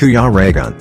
Kuya Raygun.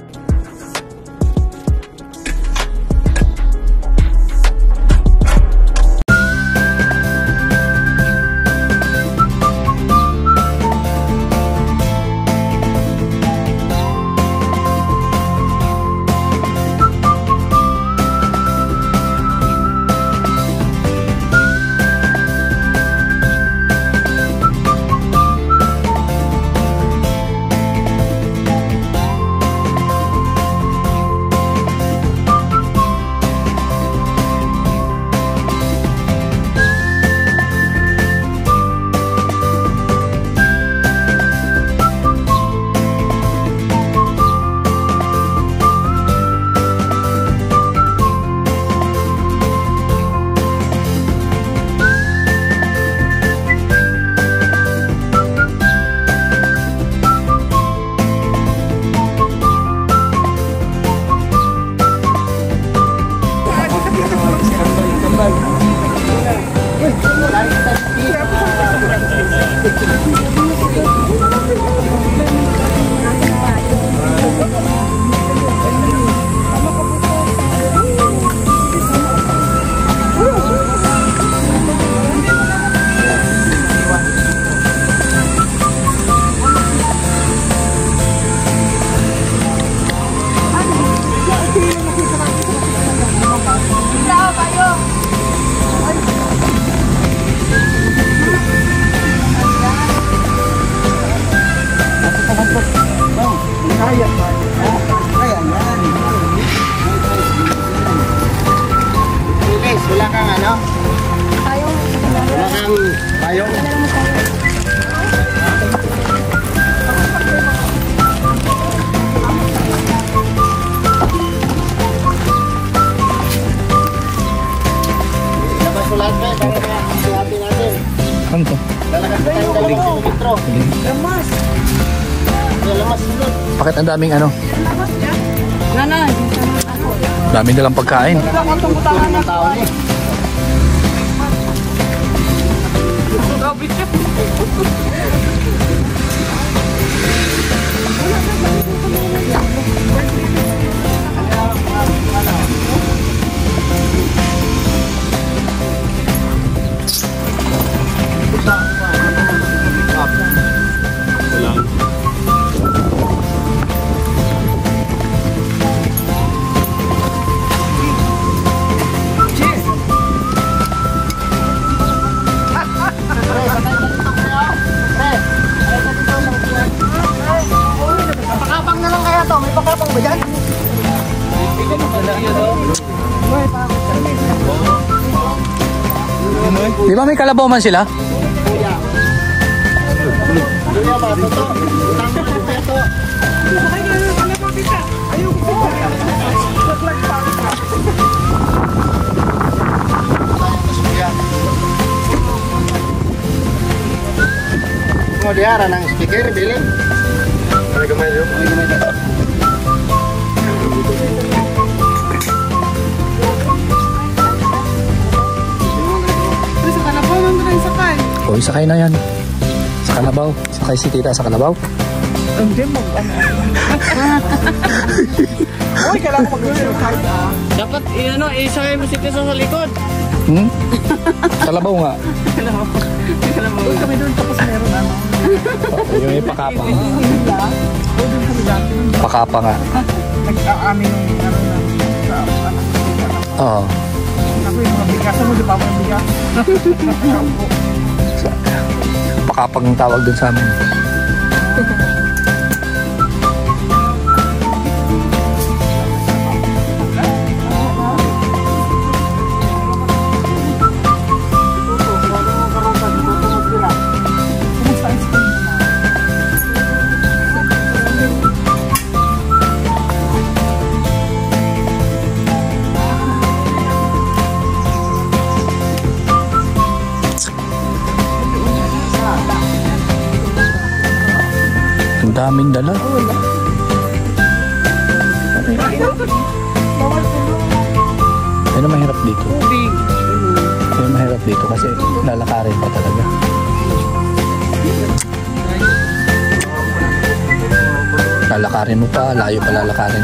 Ano to? Lamas. Bakit ang daming ano? Nanay. Dami nilang pagkain. Pakapang na lang kaya to. May pakapang ba dyan? Di ba may kalabaw man sila? Mau diarah nang speaker bilin. Ada gamay yo. Sa kalabaw lang rin sakay. O, sakay na yan. Sa kalabaw. Sakay si tita sa kalabaw. Hindi mo. Uy, kailangan ko mag-sakay. Dapat, isakay mo si Tisa sa likod. Hmm? Kalabaw nga. Kalabaw. Uy, kami doon tapos meron ano. Yung may pakapa nga. Uy, doon kami dati. Pakapa nga. Nag-aamin yung ano na. Oo. Ako yung mga bigasan mo, di ba mga bigas? Pakapang tawag dun sa amin. Ang daming dala. Yan ang mahirap dito. Yan ang mahirap dito kasi lalakarin pa talaga. lalakarin mo pa, layo pa lalakarin.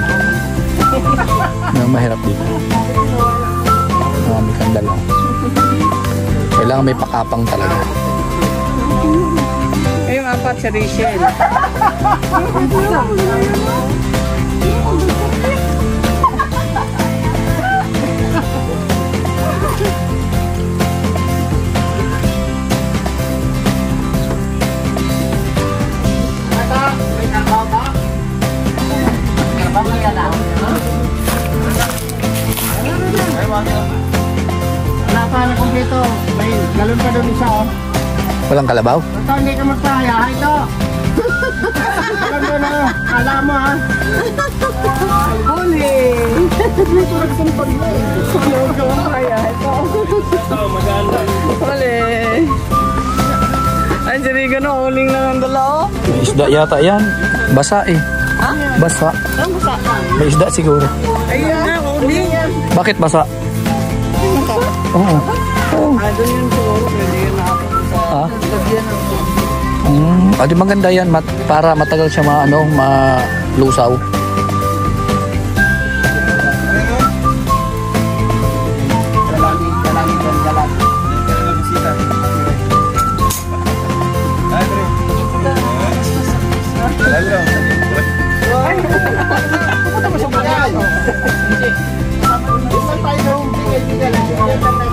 Yung mahirap dito. Marami kang dala. Kailangan may pakapang talaga. Yung apat sa Rachel. Wala pa na kumpleto. May galon pa doon isa oh. Walang kalabaw? Ito, hindi ka magpahaya. Ito. Galon doon oh. Kala mo ha. Huli! Dito nagsumpag mo. Sumaw ka ang kaya. Ito. Huli! Ay, Jerica na, huling lang ang dala oh. May isda yata yan. Basa eh. Ha? Basa. Ang basa ka? May isda siguro. Ayun na, huling yan. Bakit basa? Oo. Oo. Doon yun siguro, pwede yun na ako sa Ah? lagyan ng... Di maganda yan para matagal siya malusaw.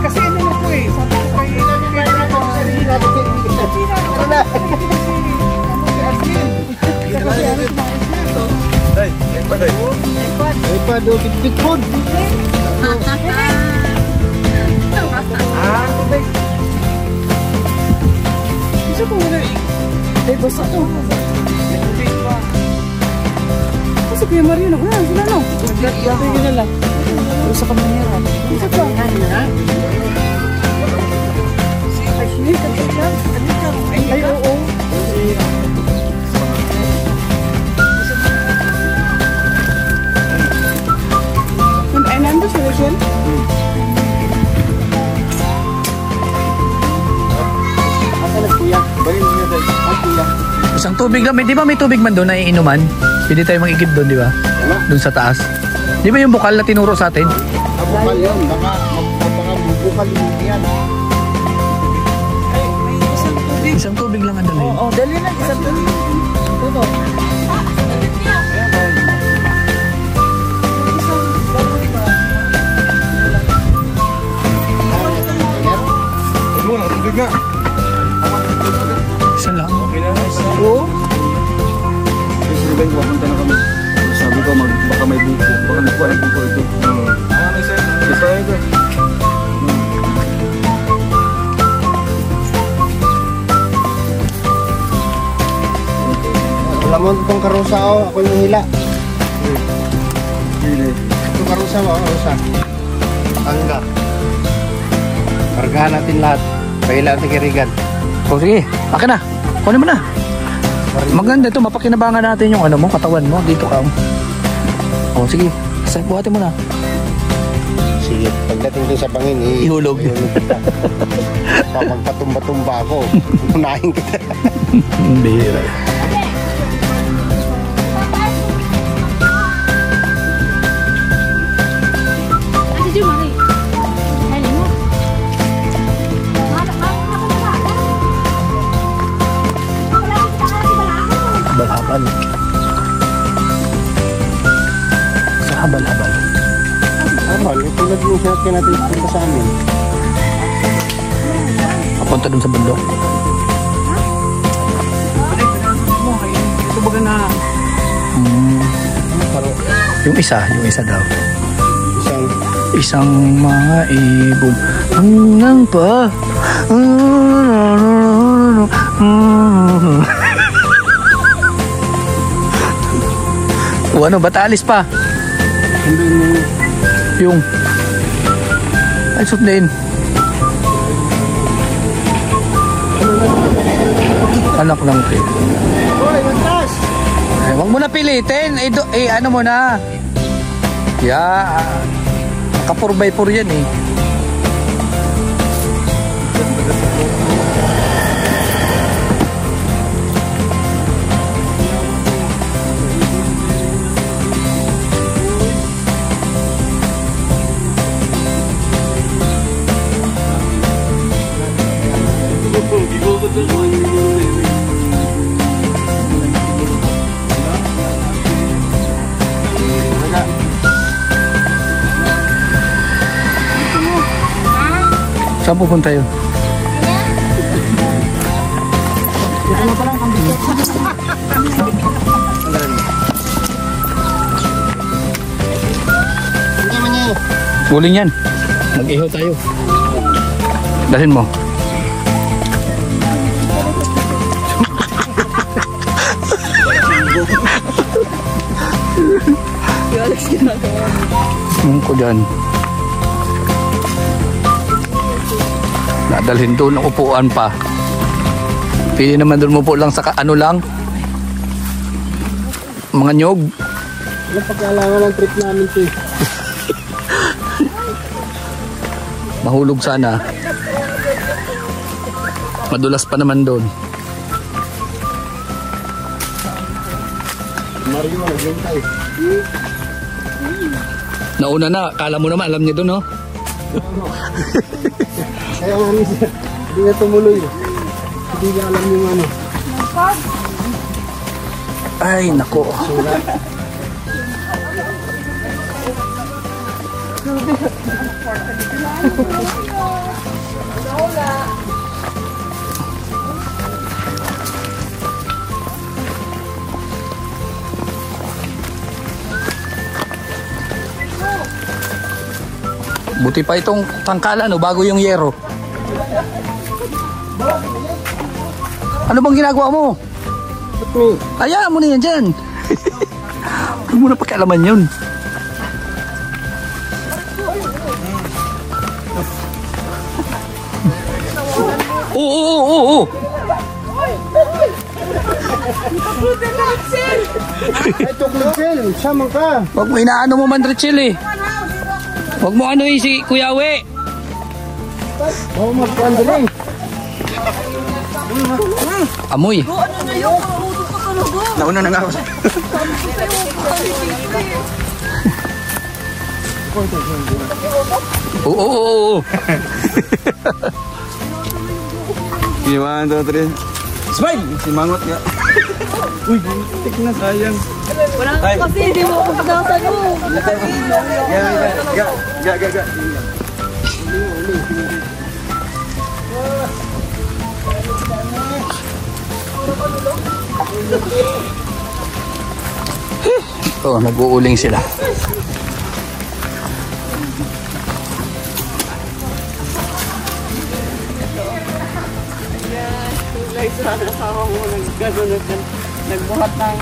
Kasi ano na po eh, sabi ko Ay pa doon, big food. isa po wala eh. Eh, basta to. Kasi Kuya Mario na, wala na. Naglatlatay ka na lang. Pero sa kamanera. Isa pa. Ay, oo. Ay, nandun sa Rachel? Isang tubig lang. Di ba may tubig man doon na iinuman? Pwede tayo mag-igib doon, di ba? Doon sa taas. Di ba yung bukal na tinuro sa atin? Bukal yun. Baka bukal yun yan. Isang tubig lang ang dalhin. Oo, dali na. Isang dali. Tuto. Isa lang. Oo. Kasi ba yung papunta na kami. Sabi ko baka may buko. Baka nakuha ng buko ito. Isa ito. Alam mo itong karusa oh. Ako yung hila. Itong karusa mo, karusa. Tangga. Kargahan natin lahat. Pahila natin kirigan. O sige, akin na. Kunin mo na. Maganda ito, mapakinabangan natin yung ano mo, katawan mo. Dito ka. O sige, buhatin mo na. Sige, pagdating doon sa bangin, Ihulog. kita. Magpatumba-tumba ako. Unahin kita. Hindi. Habal-habal. Sa habal-habal. Habal, tulad yung sinatkin natin punta sa amin. Papunta dun sa bundok. Ito baga na. Yung isa daw. Isang Isang mga ibon hanggang pa. O ano, ba't alis pa? Yung ay sundin. Anak lang ito. Hoy, magtas! Huwag mo na pilitin. Ano mo na. Naka 4x4 yan eh. Saan pupunta yun? Dito na pala ang kambing. Hindi man niya. Huling yan. Mag-ihaw tayo. Dalhin mo. Ko dyan. Nadalhin doon ang upuan pa. Pili naman doon mo po lang sa ano lang. Mga nyog. Anong pagkailangan ng trip namin ito? Mahulog sana. Madulas pa naman doon. Mario, naglintay. Nauna na, kala mo naman, alam niya doon, no? Kaya nga niya, hindi na tumuloy. Hindi niya alam yung ano. Ay, nako. Buti pa itong tangkala, no? Bago yung yero. Ano bang ginagawa mo? Hayaan mo na yan dyan. Huwag mo na pakialaman yun. Oo. Ay, Tuklitsel, sama ka. Huwag mo inaano mo man, Richel, eh. Huwag mo ano si Kuya We. Oo, magpandali. Amoy. Nauna na nga ako. Oo. Okay, 1, 2, 3. Smile! Si Mangot nga. Uy, tik na sayang. Wala kasi, hindi mo ako pagkakasan mo. Ga. Oh, nag-uuling sila. Nagbuhat ng...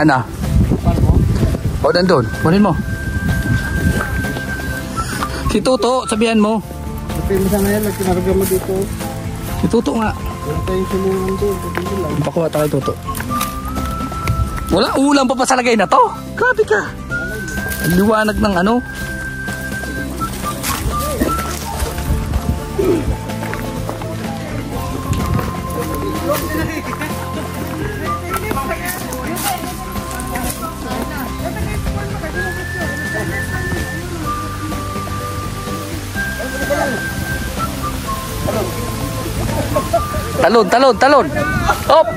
Ana? O, nandun. Kunin mo. Si Toto, sabihan mo. Depende sa ngayon, nagkinarga mo dito. Si Toto nga. Wala tayong silingan doon. Depende lang. Pakuha tayo, Toto. Wala, ulam pa sa lagay na to. Grabe ka. Ang liwanag ng ano. Talon. Hop.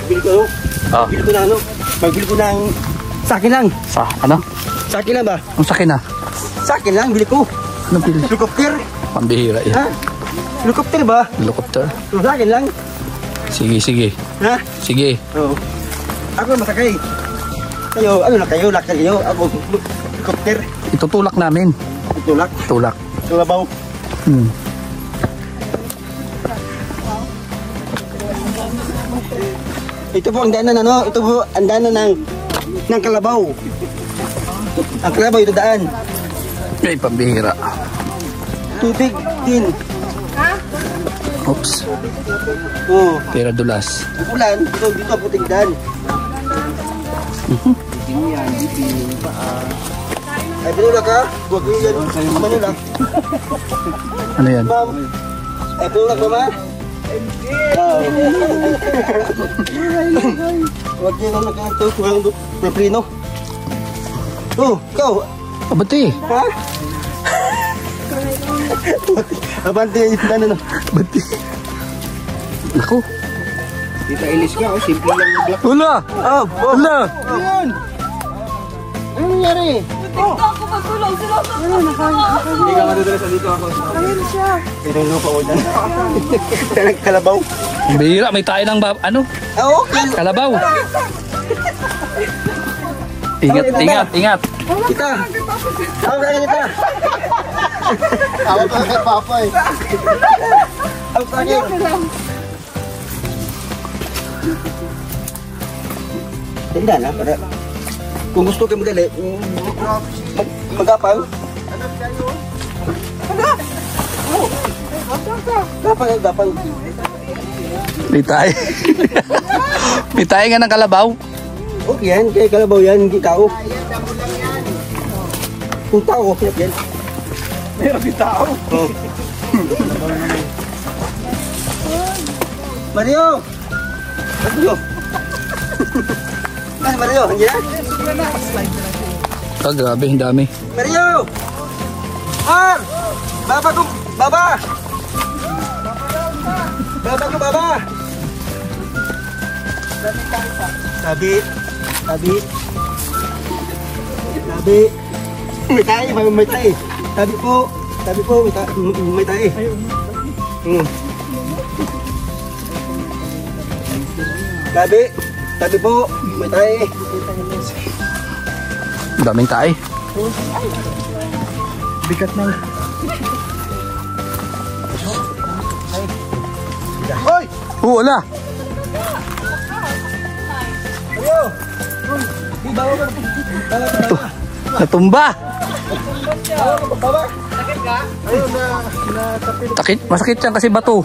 Bili ko, Ah, bili ko na ano? Magbili ko ng... Sa akin lang. sa ano? Sa akin lang ba? Ang sakin na. Sa akin lang, bili ko. Anong pili? Helicopter. Pambihira yan. Ha? Helicopter ba? Helicopter. Sa akin lang. Sige. Ha? Sige. Oo. Ako masakay. Kayo, ano na kayo? Lakal kayo. Ako, helicopter. Itutulak namin. Tulak. Tulak. Tulabaw. Ito po ang daanan ano? Ito po ang daanan ng Kalabaw. Ang Kalabaw ito daan. Ay, pambihira. Tubig din. Oops. Oo. Tira dulas. Ang ulan, dito ang puting daan. Ay, pinulak ka? Huwag mo yan. Manulak. Ano yan? Ma'am. Ay, pinulak ba ma? Huwag yan ang nagkakataw. Kurang preprino. Oh, ikaw. Abante. Ha? Abante yung ano. Abante. Naku. Tita Ilis ka, oh, simple lang yung black. Wala. Oh, Wala. Ano yun? Ano nangyari? Ako magtulong sila sa Hindi ka madudala sa dito ako. Ayun siya. Tinuro pa ko dyan. Kalabaw. Bihira, may tayo ng ano? Oo, Kalabaw. Ingat, ingat, ingat. kita. Tawag na kita. Tawag ka kay Papa eh. Tawag sa akin. Tanda na, para kung gusto kayo madali, magapang. Gapang. May tayo. May tayo nga ng kalabaw. Okay yan, kaya kalabaw yan, hindi tao. Kung tao, okay yan. Meron di tao. Oh. Mario! Mario! Ay, Mario, hindi na? Oh, grabe, ang dami. Mario! Ar! Baba ko! Baba! Baba ko, baba! Tabi! Tabi! Tabi! May tayo, may tayo. Tabi po! Tabi po, may tayo. Tabi! Tabi po, may tayo. Ang daming tayo. Bigat na. Hoy! Wala. Ayo! Di bawa ka. Natumba. Bawa. Ayun na Sakit, masakit yan kasi bato.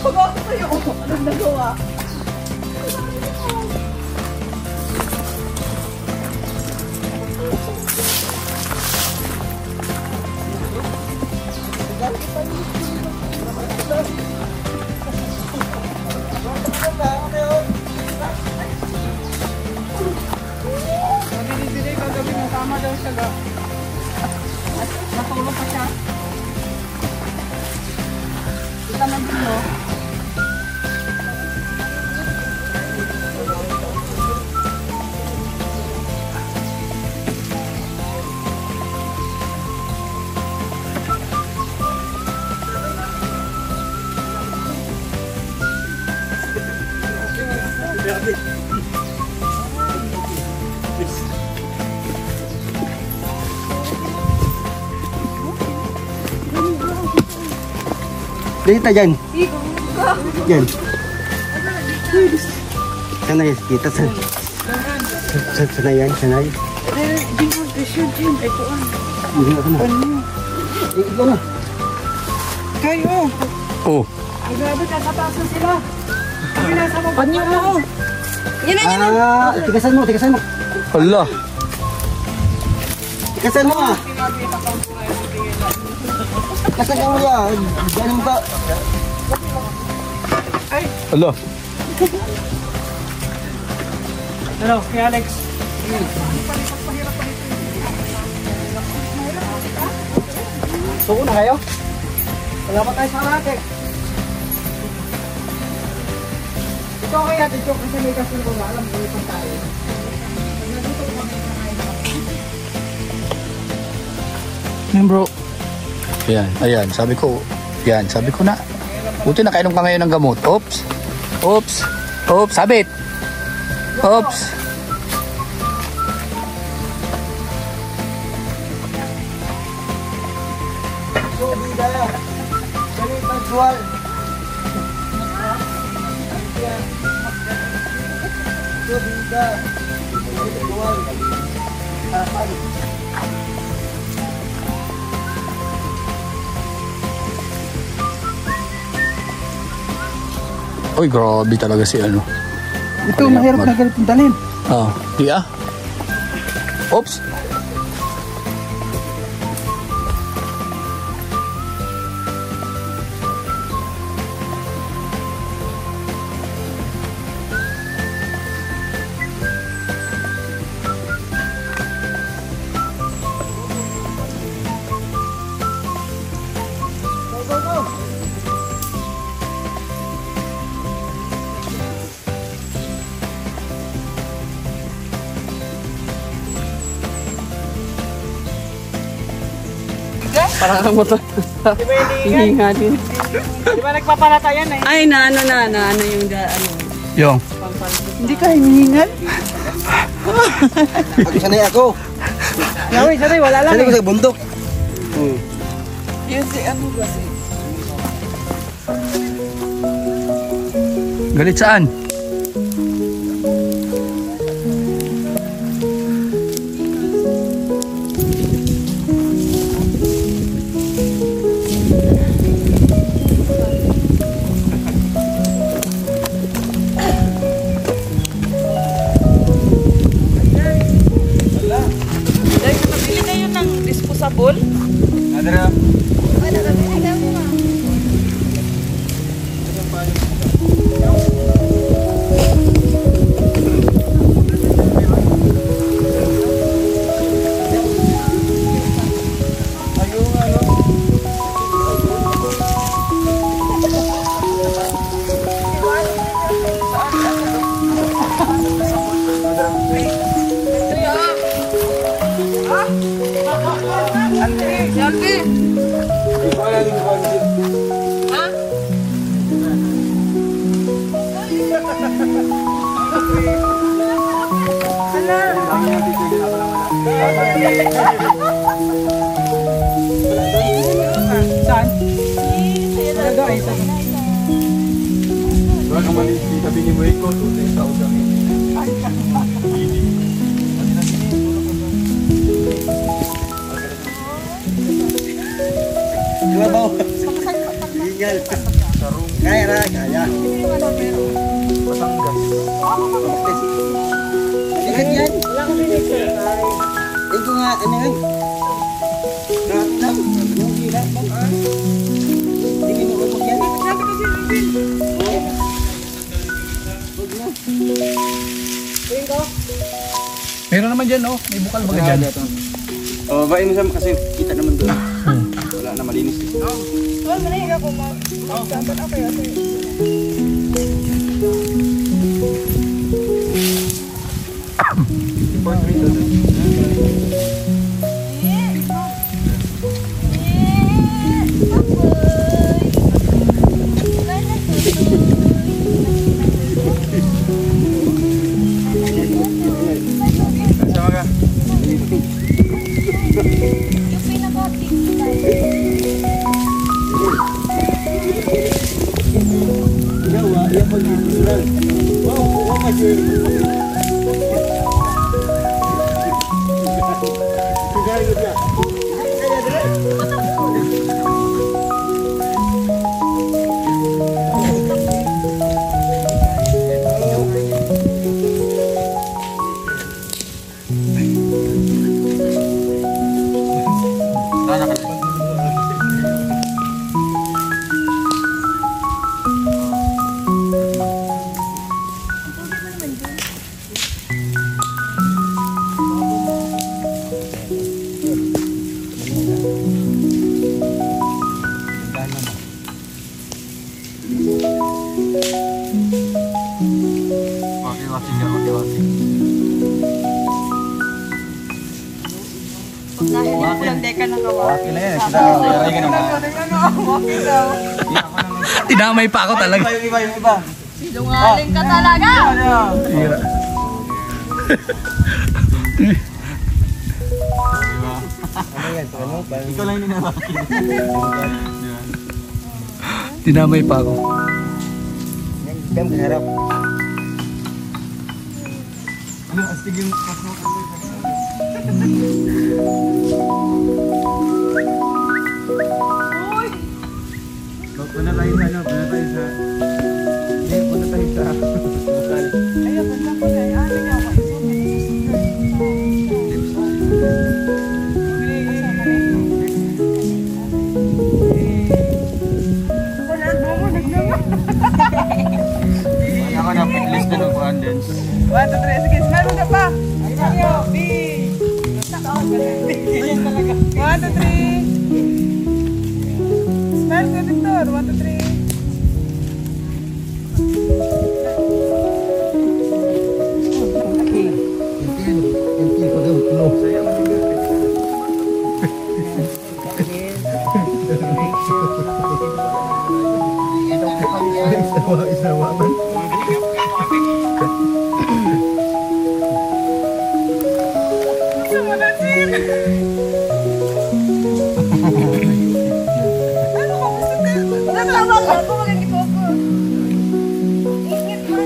Anong nagawa? Nagdididig ang gabi ng tama daw siya ga. At natulog pa siya. Kita man din no. Dito dyan. Yan. Sanay, kita sa. Sanay yan, sanay. Di mo presyo din. Ay kuan. Hindi ako na. Ikaw na. Kayo. Oh. Ay grabe ka katasan sila. Ang nasa mo. Panyo mo. Yan na yan. Tigasan mo, tigasan mo. Hala. Tigasan mo ah. Tigasan ka mo yan. Diyan mo ka. Hala. Hello, kay Alex. Suko na kayo? Wala pa tayo sa lahat eh. Ito kaya dito kasi may kasi ko alam kung ito tayo. Yan bro. Yan, ayan, sabi ko na. Buti nakainom ka ngayon ng gamot. Oops. Oops. Oops, sabit. Oops. Subida. Galit ang suwal. Subida. Galit ang suwal. Harapan. Uy, grabe talaga si ano. Ito, mahirap na galit ang dalhin. Ah, di ah. Oops. Parang ang motor. Hihinga din. Di ba nagpapalata yan eh? Ay, na ano yung ano. Yung. Hindi ka hihingal? Sanay ako. Sanay, wala lang. Sanay ko sa bundok. Yun si ano kasi. Galit saan? Dahil nabili kayo ng disposable? Adra. Wala kang mali, sabi ni Moy ko, tuloy sa udang. Di ba ba? Hihingal. Kaya na, kaya. Pasangas. Ikan yan. Ito nga, ano yan? Lahat lang. Yung ilan lang. Hindi kinukumok yan. Meron naman dyan, oh. May bukal baga dyan. Oh, bain mo siya kasi kita naman doon. Wala na malinis. Sama ka. Dahil yung pulang deka na kawa. Okay na yan. Kaya ka naman. Okay daw. Tinamay pa ako talaga. Yung iba. Sinungaling ka talaga! Hira. Ikaw lang yung ninabakin. Tinamay pa ako. Yan, harap. Ano, astig yung Punta tayo sa ano, punta tayo sa... Hindi, punta tayo sa... Bukal. Ayun, punta ko na. Ano niya ako? Ako na, list na ng condens. 1, 2, 3. Sige, smile mo ka pa. Ayaw, B. 1, 2, 3. Smile ka, Victor. 1, 2, 3. naman na sir. Ano ko gusto ka? Natawag ako magiging ako. Ingit mo.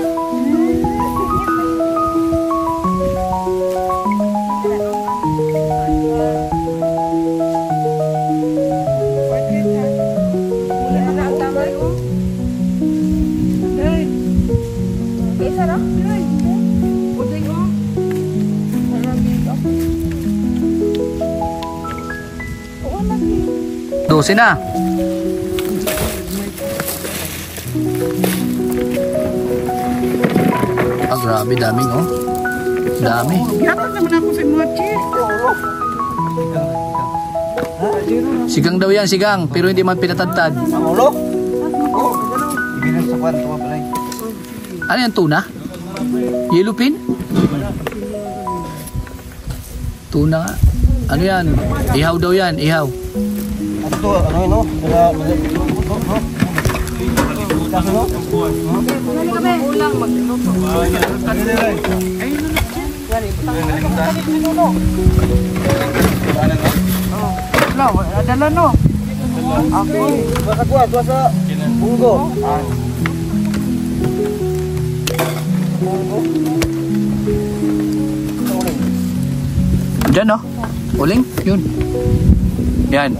Dosi na. Ah, grabe, daming oh. Dami. Yatag naman ako sa mga chick. Sigang daw yan, sigang. Pero hindi man pinatadtad. Ang ulo? Oo. Ibilis sa kwan, tuwa pala. Ano yan, tuna? Yellow pin? Tuna nga. Ano yan? Ihaw daw yan, ihaw. Ano to? Ano yun, no? Kaso, no? Ulang mag-inuto. Dala no. Ako. Makakuha, tuwa sa bunggo. Bunggo. Diyan oh. Uling? Yun. Yan.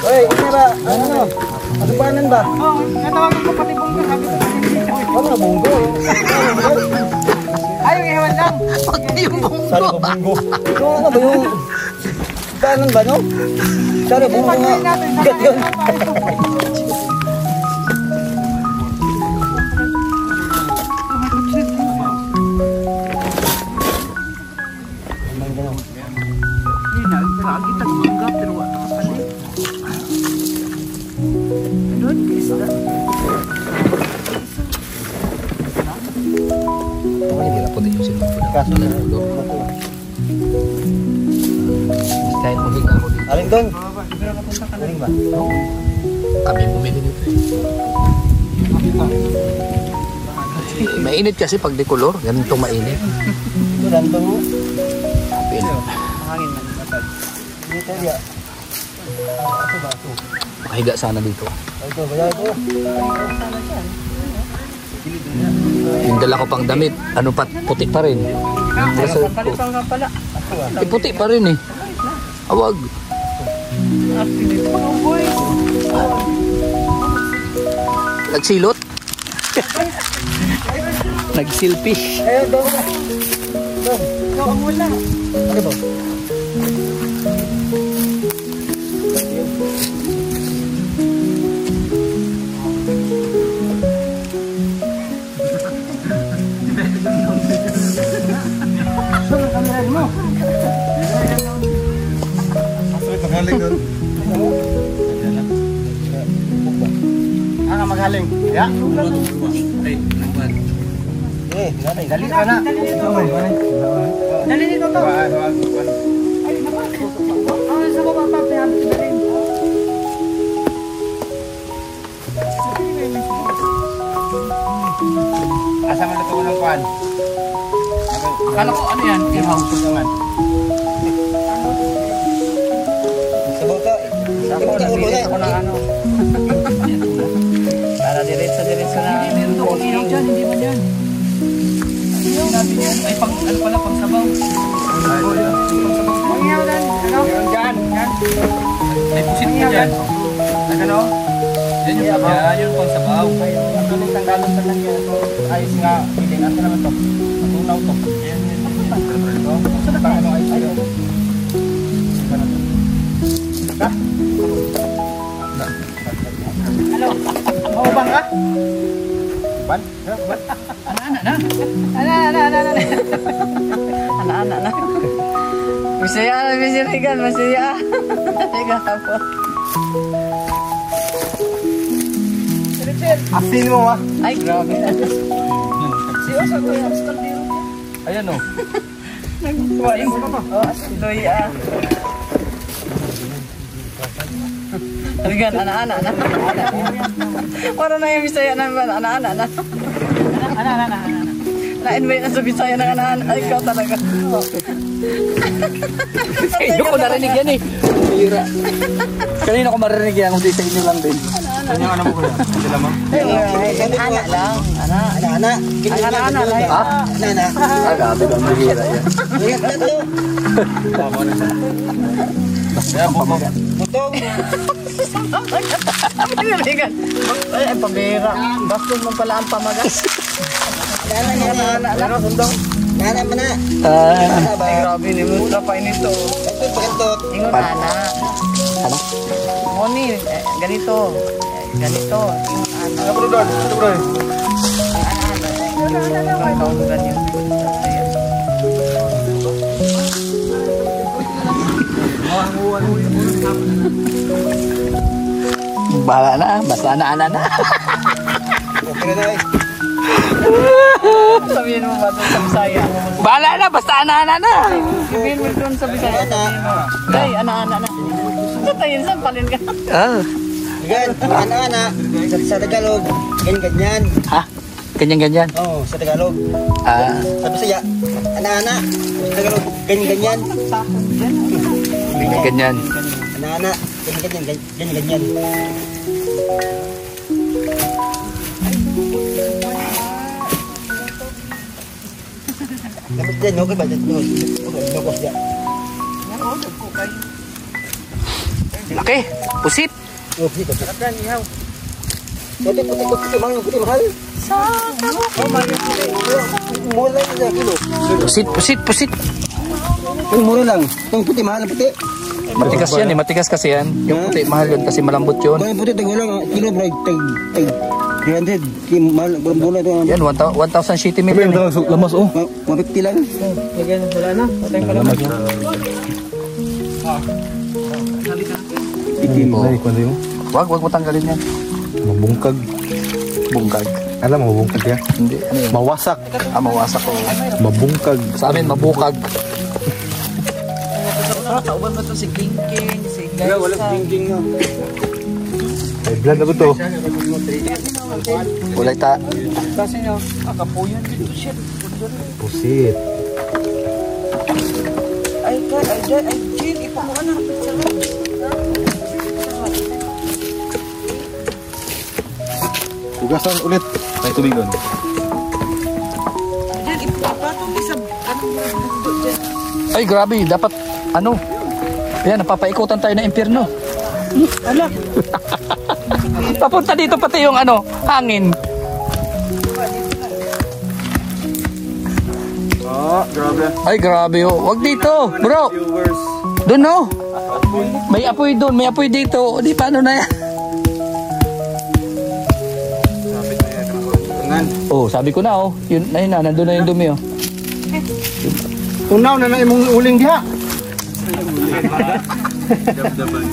Oy, ini ba? Ano? Adupanan ba? Oo, natawagan ko pati bunggo. Sabi ko Ano na bunggo? ayaw iwan lang. Pati yung Sari ko bunggo. Ito ano ba yung... Kanan ba, no? Sari bunggo nga. Bigat yun. Kita bungga pero wala ka pala. Doon, isda. Hindi na puti yung sinunod. Kaso na. Kahit muling ako dito. Aling doon. Aling ba? Kami bumili nito eh. Mainit kasi pag decolor. Ganito mainit. Ito, nandun mo. Pin. Dito, ya. Ito ba? Ito. Makahiga sana dito. Ito, kaya ito. Yung dala ko pang damit. Ano pa? Puti pa rin. Kasi, Kalipang nga pala. puti pa rin eh. Awag. Boy. Nagsilot? Nagsilfish. Ayun, doon. Doon. Ikaw ang wala. Ano ba? Saan ang kamera mo? Masulit magaling doon. Ano magaling? Ya? Dali ka na. Dali dito to. Ay, napasok. Ang sa baba pa, pinabot si Belen. Asa man ito ng kwan? Akala ko ano yan? Ihaw. Sabaw ka. Sabaw na ulo na. Ako na ano. Para diretso na. Hindi, meron daw kung ihaw dyan. Hindi ba dyan? Sinabi niya. Ay, pang, ano pala, pang sabaw. Ang ihaw lang. Ano? Diyan. Ay, pusit mo dyan. Ano? Yan yung pang, yung pang sabaw. Ang tuloy tanggalon sa lang yan. Ayos nga. Piling. Asa naman to? Natunaw to. Saan na ano ayos yun? Ano? Maubang ka? Ban? Ana-ana na. Ana-ana na. Masaya na, Regan. Masaya. Masaya po. Asin mo ah. Ay, grabe. Siya sa kuya. Ayan o. Nagtuwain ko pa. Oh, doy Aligan, ana. Para na yung Bisaya na ana. Na-invite na sa Bisaya ng ana. Ay, ikaw talaga. Sa inyo ko narinig yan eh. Hira. Kanina ko marinig yan, kung di sa inyo lang din. Kanya ka na mo ko yan. Sila mo? Ana lang. Ana. Ana. Ha? Nana. Ah, gabi lang bihira yan. Ingat na to. Tama na siya. Kaya bumag. Butong. Ay, pabira. Bastos mo pala ang pamagas. Nana sundong. Nana mo na. Ay, grabe ni mo. Trapay nito. Ito pagantot. Ingon, ana. Ano? Moni, ganito. Ganito. Ingon, ana. Ano bro doon? Ito bro. Ana. Ganyan. Bahala na, basta na. Okay na eh. Sabihin mo ba doon sa Bisaya? Bahala na, basta na. Sabihin mo doon sa Bisaya. Day, ana. Sa tayo, saan palin ka? Ah. Gan, ana. Sa Tagalog, ganyan. Ha? Ganyan. Oo, sa Tagalog. Ah. Sa Bisaya, ana. Sa Tagalog, ganyan. Ganyan. Ana, ganyan. Dapat din, okay ba? Nukos yan. Laki, pusit. Oh, dito. Puti, mahal. Mura lang sa kilo. Pusit. Yung mura lang. Yung puti, mahal na puti. Matigas kasi yan. Yung puti, mahal yun kasi malambot yun. Kung yung puti, tagulang, kilo bro, tag 300. Mahal, mura ito. Yan, 1,000 shitty mil yun. Lamas oh. 150 lang. Wala na. Patay pa naman. Itim. Ay, kundi mo. Wag mo tanggalin yan. Mabungkag. Bungkag. Alam mo, mabungkag yan? Hindi, ano yun? Mawasak. Mawasak ko. Mabungkag. Sa amin, mabukag. Tauban ba ito si King, si Gaisa? Wala thinking no. Ay, blood na ko to. Kulay ta. Kasi nyo, kapuyan dito siya. Pusit. Ay, Jin, ipa mo ka na. Ugasan ulit. Tayo tubigan. Jin, ipa itong isang, Jin. Ay, grabe. Dapat, ano? Ayan, napapaikutan tayo ng impyerno. Ala. Papunta dito pati yung ano, hangin. Grabe. Ay, grabe oh. Wag dito, bro. Viewers. Doon oh. May apoy doon, may apoy dito. O di paano na yan? Sabi na yan. Tangan. Oh, sabi ko na oh. Yun, ayun na, nandun na yung dumi oh. Tunaw na imong uling diha. Dabdaban.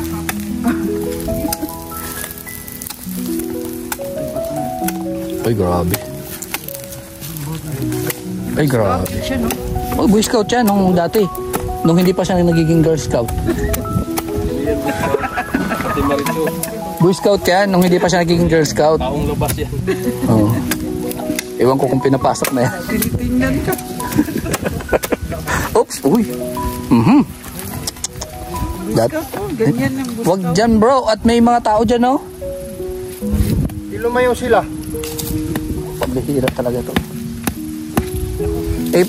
Ay, grabe. Ay, grabe. Oh, Boy Scout yan nung dati. Nung hindi pa siya nagiging Girl Scout. Pati Maricho. Boy Scout yan nung hindi pa siya nagiging Girl Scout. Taong labas yan. Oo. Ewan ko kung pinapasok na yan. Tinitingnan ka. Oops, uy. Ganyan ang gusto. Wag dyan bro, at may mga tao dyan oh. Ilumayo sila. Pabihira talaga to. Eh,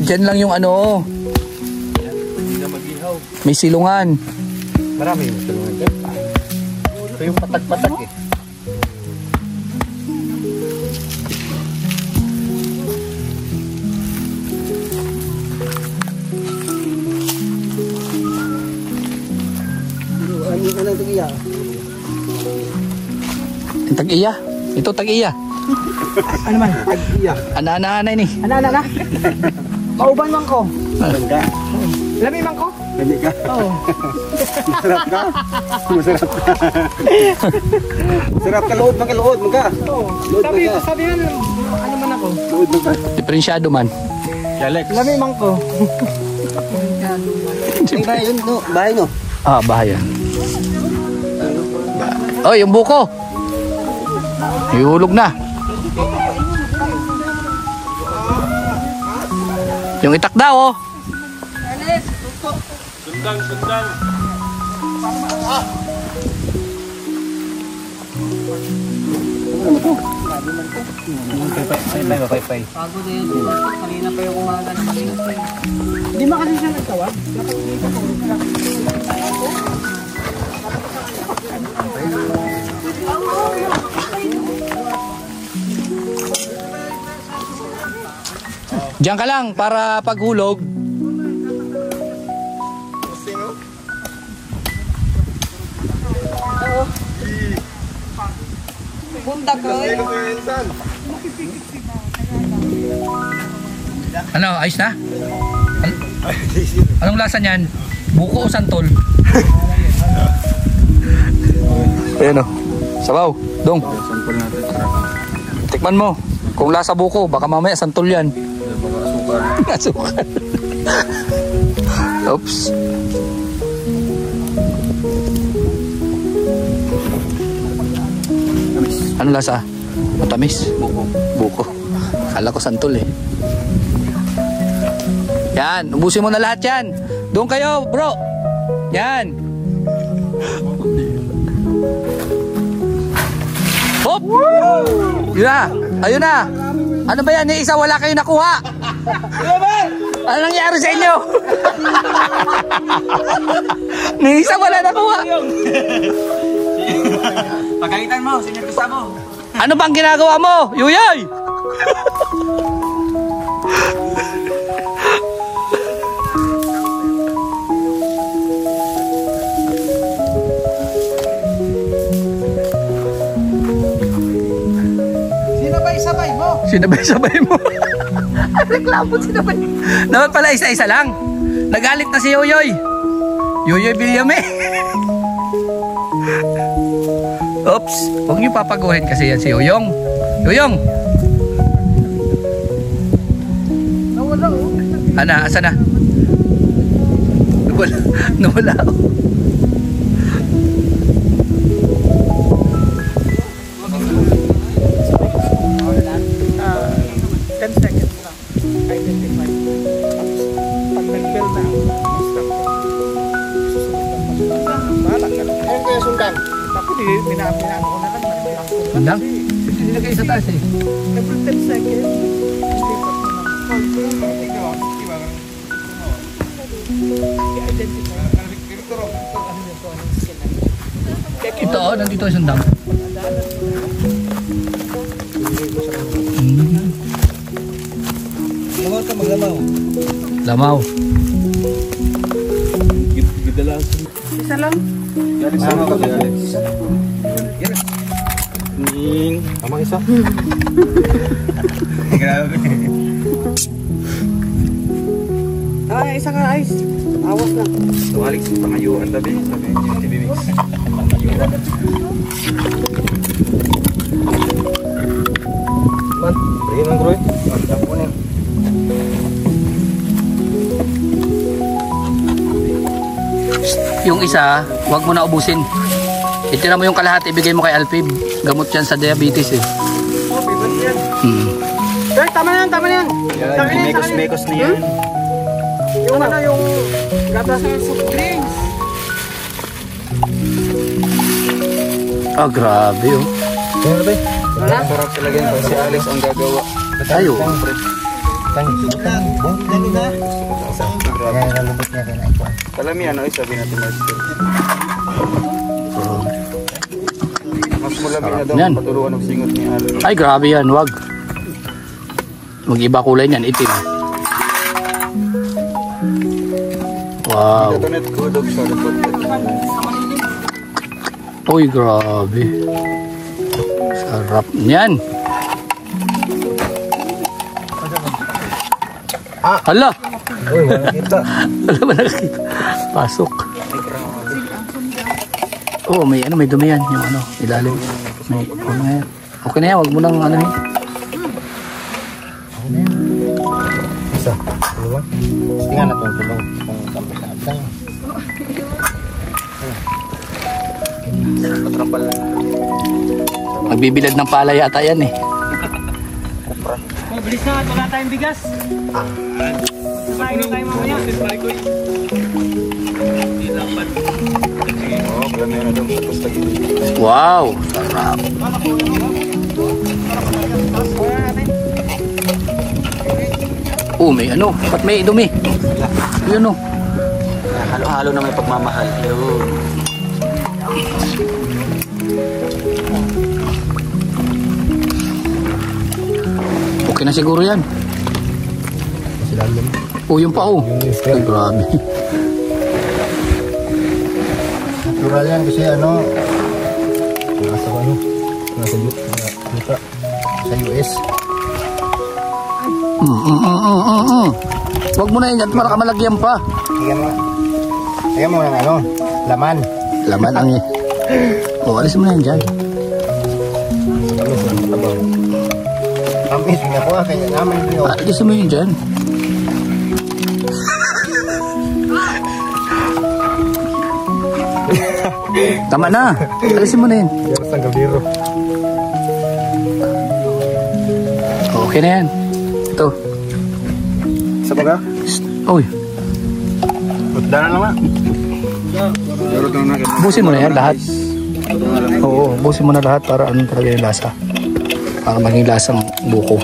dyan lang yung ano. Hindi na mag-ihaw. May silungan. Marami yung tulungan dyan. Ito yung patak-patak eh. Anong tugiya? Yung tag-iya. Ito tag-iya. Ano man? Tugiya. Ana-ana-anay ni. Ana. Mauban man ko. Ganda. Lami man ko? Ganda ka. Oo. Masarap ka? Masarap ka. Sarap ka, lood mo ka. Oo. Load man ka. Sabi man, ano man ako? Lood mo ka. Diferensyado man. Alex. Lami man ko. Ay, bahay yun, no? Bahay, no? Ah, bahayan. Oh, yung buko. Ihulog na. Yung itak daw, oh. Sundang. Pay. Bago na yun. Kanina pa yung umaga na kanina. Hindi mo kasi siya nagtawag? Dapat dito ko. Diyan ka lang para paghulog. Bunda ko eh. Ano, ayos na? Anong lasa niyan? Buko o santol? Ayan o. Sabaw. Dong. Sampol natin. Tikman mo. Kung lasa buko, baka mamaya santol yan. Baka asukar. Asukar. Oops. Ano lasa? Matamis? Buko. Buko. Akala ko santol eh. Yan. Ubusin mo na lahat yan. Doon kayo, bro. Yan. Hop! Yun na. Ayun na. Ano ba yan? Ni isa wala kayo nakuha. Ano nangyari sa inyo? Ni isa wala nakuha. Pagkaitan mo, Senyor Gustavo. Ano bang ginagawa mo? Yuyoy! Sinabay-sabay mo. Sinabay-sabay mo. Ang reklamo sinabay. Dapat pala isa-isa lang. Nagalit na si Yuyoy. Yuyoy Villame. Oops. Huwag niyo papaguhin kasi yan si Yoyong. Yoyong! Nawala oh. Ana, asa na? Nawala. Nawala. 10 seconds lang. Identify. Tapos, pag nag-bell na ang instructor, susunod lang pa. Bahala ka lang. Ayun kaya sundan. Tapos, minano ko na lang. Nagbilang ko na. Lang? Nilagay sa taas eh. Every 10 seconds, lipat mo ng i-identify. Ito oh, nandito isang dam. Lamaw ka, maglamaw. Lamaw. Gidala. Isa lang. Alex, sama ka kay Alex. Ning. Tama isa. Grabe. Isa ka ice. Awas lang. So Alex, pangayuhan tabi. Sabi niya, TV Mix. Man, bigyan ng Groy. Ang punin. Yung isa, wag mo na ubusin. Itira mo yung kalahati, ibigay mo kay Alpib. Gamot yan sa diabetes eh. Sir, tama na yan, tama na yan. Mekos-mekos na yan. Yung ano, yung gatas ng soft drinks. Ah, grabe oh. Grabe. Ang sarap sila yan. Si Alex ang gagawa. Tayo. Kalami ano, sabi natin master. Mas mulami na daw Yan. paturuan ng singot ni Alex. Ay, grabe yan, wag. Mag-iba kulay niyan, itim. Wow. Detonet ko dog sa report. Uy, grabe. Sarap niyan. Hala! Uy, wala kita. Wala ba nakikita? Pasok. Oo, may ano, may dumi yan. Yung ano, ilalim. May, ano nga yan. Okay na yan, wag mo nang ano yun. Isa. Dalawa. Tingnan na itong tulong. Itong kampis na absang. Patrampal lang. Magbibilad ng pala yata yan eh. Bilis na, wala tayong bigas. Sabahin na tayo mamaya. Oo, gano'n na daw. Tapos lagi. Wow, sarap. Oh, may ano, ba't may dumi? Yun oh. Halo-halo na may pagmamahal. Yun. Okay na siguro yan. Oh, yun pa oh. Ay, grabe. Natural yan kasi ano, nasa US. Huwag mo na yan para ka malagyan pa. Kaya mo ng ano, laman. Laman ang oh, alis mo na yan dyan. Amis, pinakuha kaya naman yun. Alis mo yun dyan. Tama na. Alisin mo na yun. Pero sa gabiro. Okay na yan. Ito. Sa baga? Uy, Dana lang na. busin mo na yan lahat. Oo, busin mo na lahat para ano talaga yung lasa. Para maging lasang buko.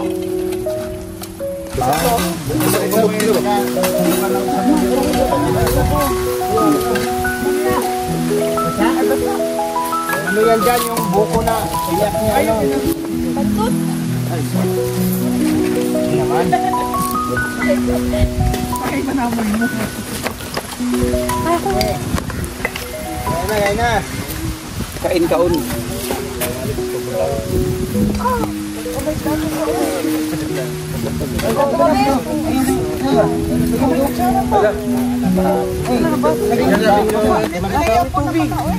Ano yan dyan yung buko na iyak niya ano? Pagkot? Ay, naman. Ay, manaman mo. Yan na. Kain kaon.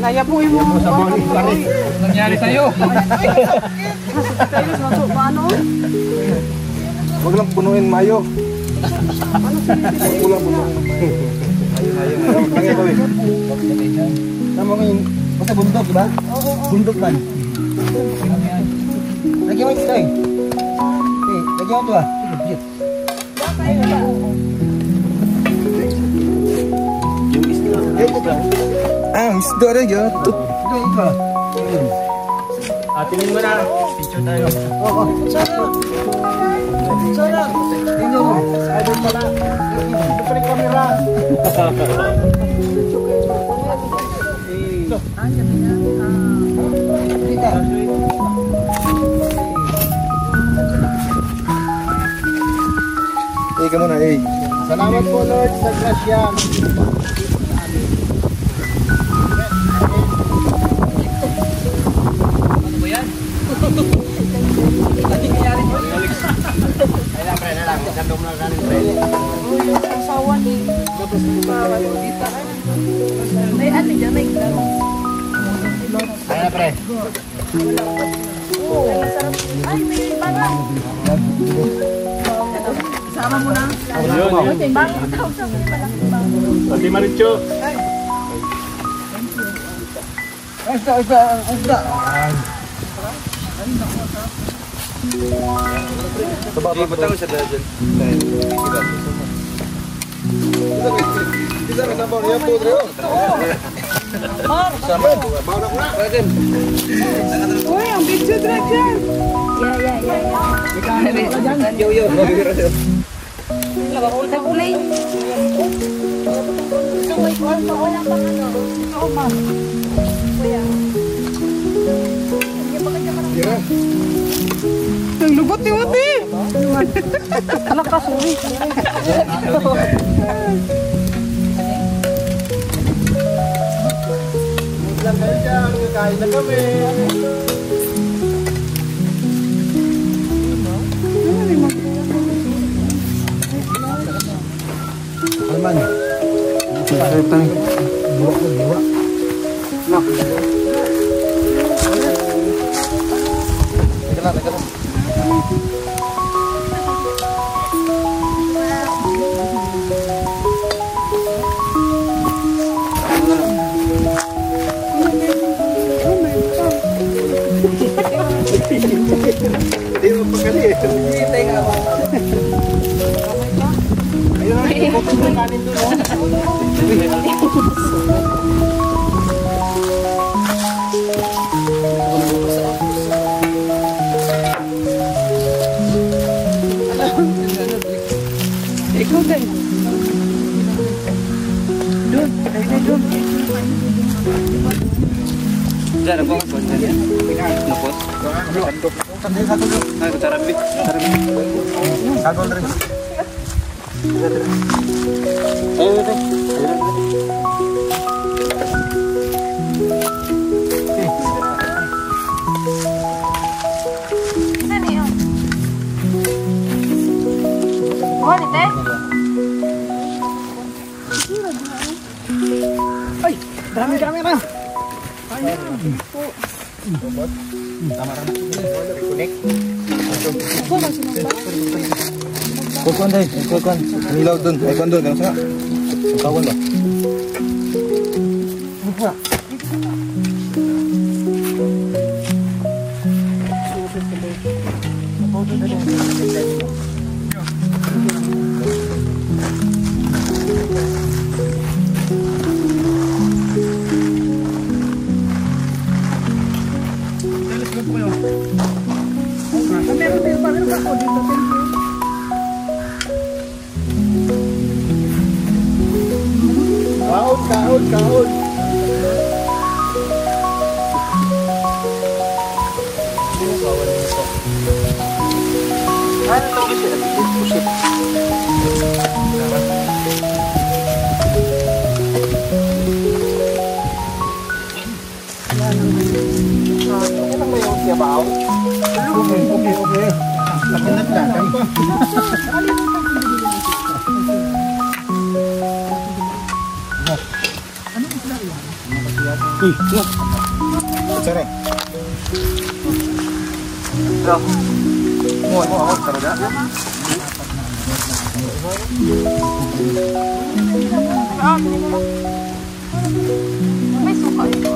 Nayabuhin mo. Nangyari sa'yo. Huwag lang punuin mayo. Huwag lang punuin. Ayaw. Tama mo yung basta bundok, diba? Bundok man. Lagyan mo ito eh. Lagyan mo ito ah. Ah, isda rin yun. Tingin mo na. Picture tayo. Oo. Sarap. Tingnan mo. Idol pala. Ito pa rin camera. Ika muna, eh. Salamat po Lord sa grasya. May ano dyan, may klaro. Kaya na pre. Ay, may parang. Sama mo na. Bakit daw sa malaking bang? Pati Maricho. Isda. Butang sa dyan. Isa ka sabaw niya po, Dreo. Uy, ang video drag yan. Yo. Sa kulay. Ito may kwarto. Wala pang ano. Ito, ma'am. Kuya. Ang lubot ni Uti. Anak ka, sorry. Lang kayo dyan. Kain na kami. Alman. Buwak ko, buwak. Teka lang. Kasi, hihintay nga ako. Ayun ang ikot ng kanin doon, Ikaw din. Doon, kaya doon. Diyan ako. Napos. Tarabit. Sagol rin. Saan yun? Oh, dito? Ay, dami camera. Kukuan dahil, kukuan. Nilaw doon, ay kuan doon. Ano sa? Kawan ba? Meron ako dito. Thank you. Kaon. Ano ito kasi? Ano may yung siyabaw? Okay. Lakinat na. Uy, sorry. Mo ako talaga. May suka ito.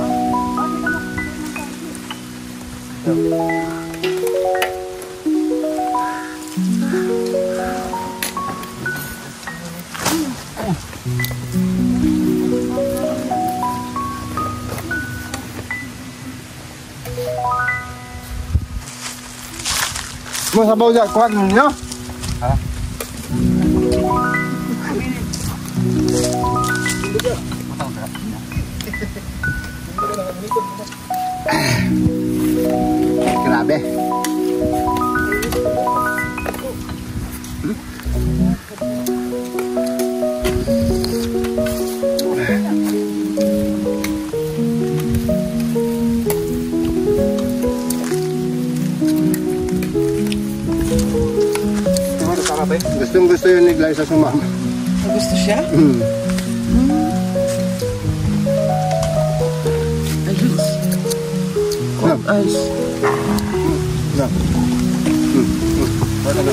Mo sabaw dyan, kuhan mo niyo? Ha? Grabe. Gusto yun ni Glyza sumama. Gusto siya? Ayos. Na. Wala na.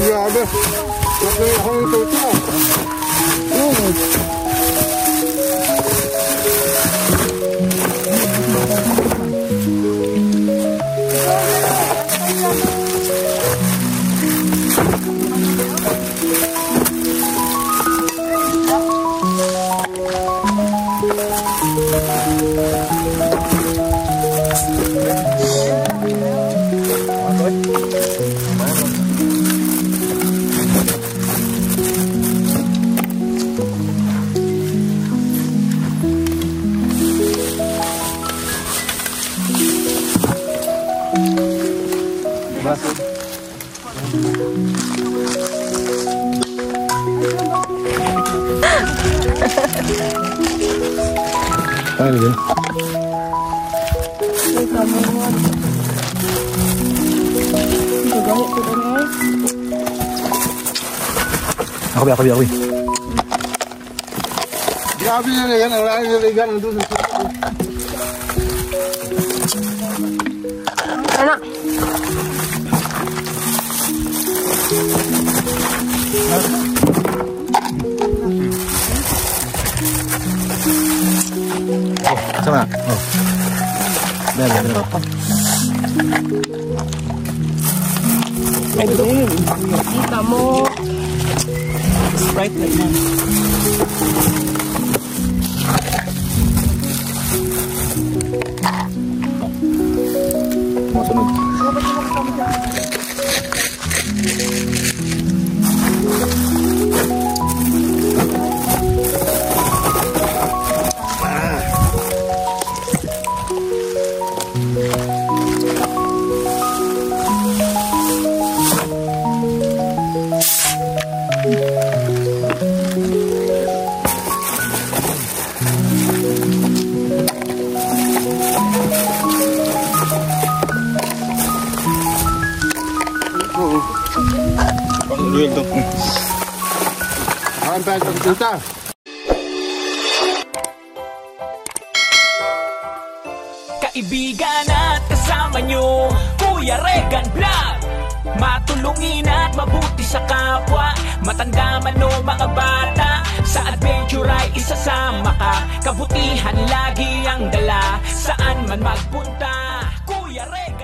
Grabe. Nakuha ako ng tuto. Ano yun? Ako. Grabe na yan, ang laki na ligan, ang doon sa Anak. Sama. Oh. Dali. Kita mo. Sprite like na. Masunod. Kaibigan at kasama nyo, Kuya Regan Vlog. Matulungin at mabuti sa kapwa, matanda man o mga bata. Sa adventure ay isasama ka, kabutihan lagi ang dala. Saan man magpunta, Kuya Regan.